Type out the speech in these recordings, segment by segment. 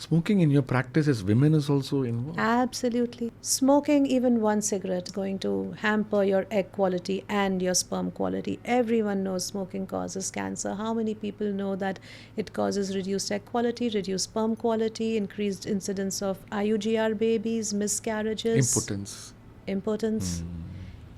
Smoking in your practice as women is also involved? Absolutely. Smoking, even one cigarette, going to hamper your egg quality and your sperm quality. Everyone knows smoking causes cancer. How many people know that it causes reduced egg quality, reduced sperm quality, increased incidence of IUGR babies, miscarriages, Impotence. impotence?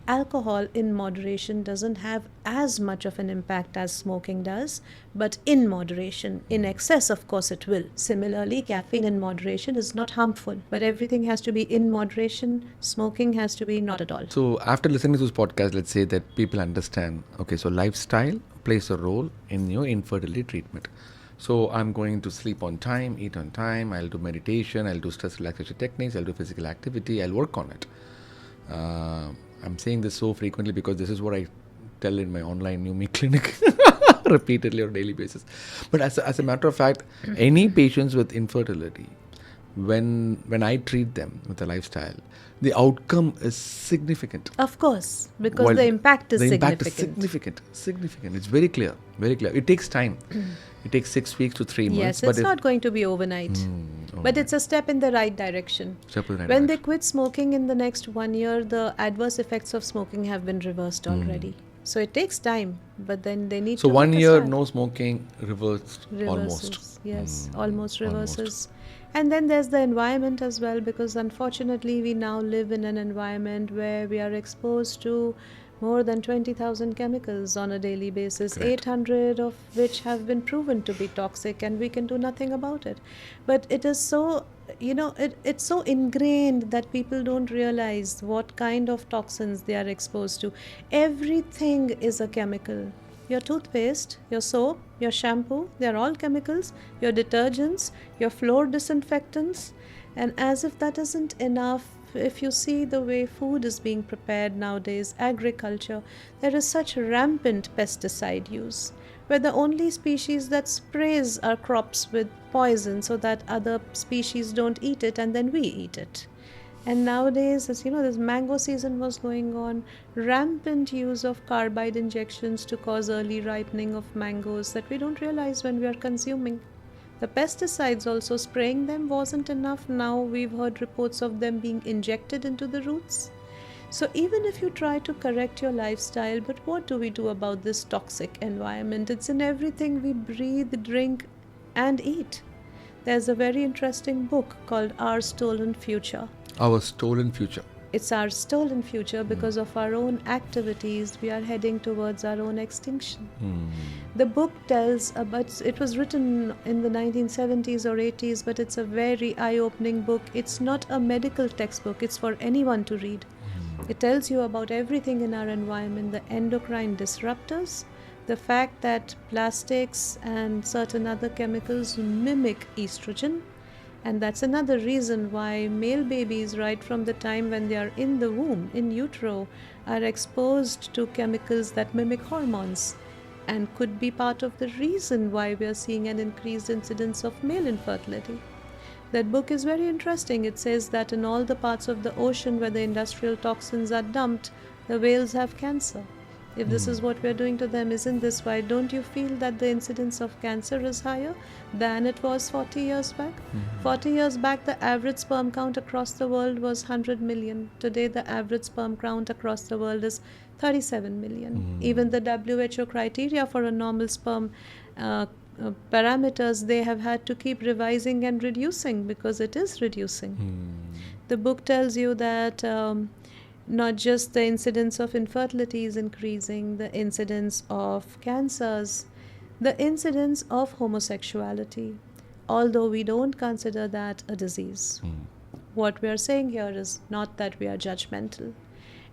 Alcohol in moderation doesn't have as much of an impact as smoking does, but in moderation. In excess, of course, it will. Similarly, caffeine in moderation is not harmful, but everything has to be in moderation. Smoking has to be not at all. So after listening to this podcast, let's say that people understand, okay, so lifestyle plays a role in your infertility treatment. So I'm going to sleep on time, eat on time, I'll do meditation, I'll do stress relaxation techniques, I'll do physical activity, I'll work on it. I'm saying this so frequently because this is what I tell in my online New Me clinic repeatedly on a daily basis. But as a matter of fact, any patients with infertility, when I treat them with a lifestyle, the outcome is significant. Of course, because While the impact is the significant. impact is significant. It's very clear, very clear. It takes time. It takes 6 weeks to 3 months. Yes, but it's not going to be overnight. But it's a step in the right direction. When they quit smoking in the next 1 year, the adverse effects of smoking have been reversed already. So it takes time, but then they need so to 1 make a year start. no smoking reversed Reverses. almost. Yes, almost reverses. And then there's the environment as well, because unfortunately we now live in an environment where we are exposed to more than 20,000 chemicals on a daily basis, Correct. 800 of which have been proven to be toxic, and we can do nothing about it. But it is so, it's so ingrained that people don't realize what kind of toxins they are exposed to. Everything is a chemical. Your toothpaste, your soap, your shampoo, they're all chemicals, your detergents, your floor disinfectants. And as if that isn't enough, if you see the way food is being prepared nowadays, agriculture, there is such rampant pesticide use, where the only species that sprays our crops with poison so that other species don't eat it and then we eat it. And nowadays, as you know, this mango season was going on, rampant use of carbide injections to cause early ripening of mangoes that we don't realize when we are consuming. The pesticides also, spraying them wasn't enough. Now we've heard reports of them being injected into the roots. So even if you try to correct your lifestyle, but what do we do about this toxic environment? It's in everything we breathe, drink, and eat. There's a very interesting book called Our Stolen Future. Our stolen future. It's our stolen future because of our own activities. We are heading towards our own extinction. The book tells about, it was written in the 1970s or 80s, but it's a very eye-opening book. It's not a medical textbook. It's for anyone to read. It tells you about everything in our environment, the endocrine disruptors, the fact that plastics and certain other chemicals mimic estrogen. And that's another reason why male babies, right from the time when they are in the womb, in utero, are exposed to chemicals that mimic hormones, and could be part of the reason why we are seeing an increased incidence of male infertility. That book is very interesting. It says that in all the parts of the ocean where the industrial toxins are dumped, the whales have cancer. If this is what we're doing to them, isn't this why? Don't you feel that the incidence of cancer is higher than it was 40 years back? 40 years back, the average sperm count across the world was 100 million. Today, the average sperm count across the world is 37 million. Even the WHO criteria for a normal sperm parameters, they have had to keep revising and reducing because it is reducing. The book tells you that not just the incidence of infertility is increasing, the incidence of cancers, the incidence of homosexuality, although we don't consider that a disease. What we are saying here is not that we are judgmental.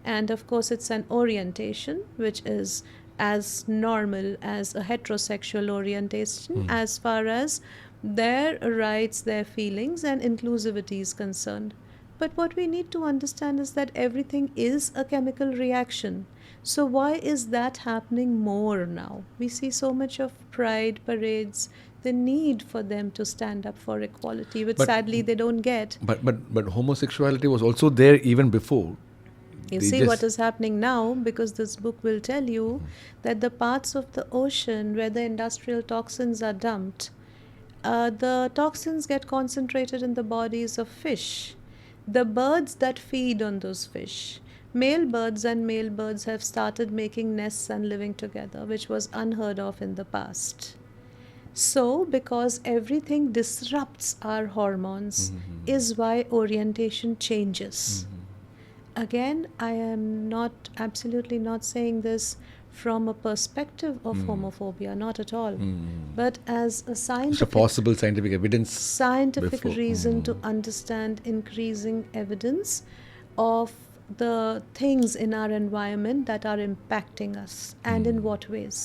And of course, it's an orientation which is as normal as a heterosexual orientation as far as their rights, their feelings, and inclusivity is concerned. But what we need to understand is that everything is a chemical reaction. So why is that happening more now? We see so much of pride parades, the need for them to stand up for equality, which sadly they don't get. But homosexuality was also there even before. You see what is happening now, because this book will tell you that the parts of the ocean where the industrial toxins are dumped The toxins get concentrated in the bodies of fish, the birds that feed on those fish. Male birds and male birds have started making nests and living together, which was unheard of in the past. So, because everything disrupts our hormones, is why orientation changes. Again, I am not absolutely not saying this from a perspective of homophobia, not at all, but as a It's a scientific possible scientific evidence. scientific before. reason to understand increasing evidence of the things in our environment that are impacting us and in what ways.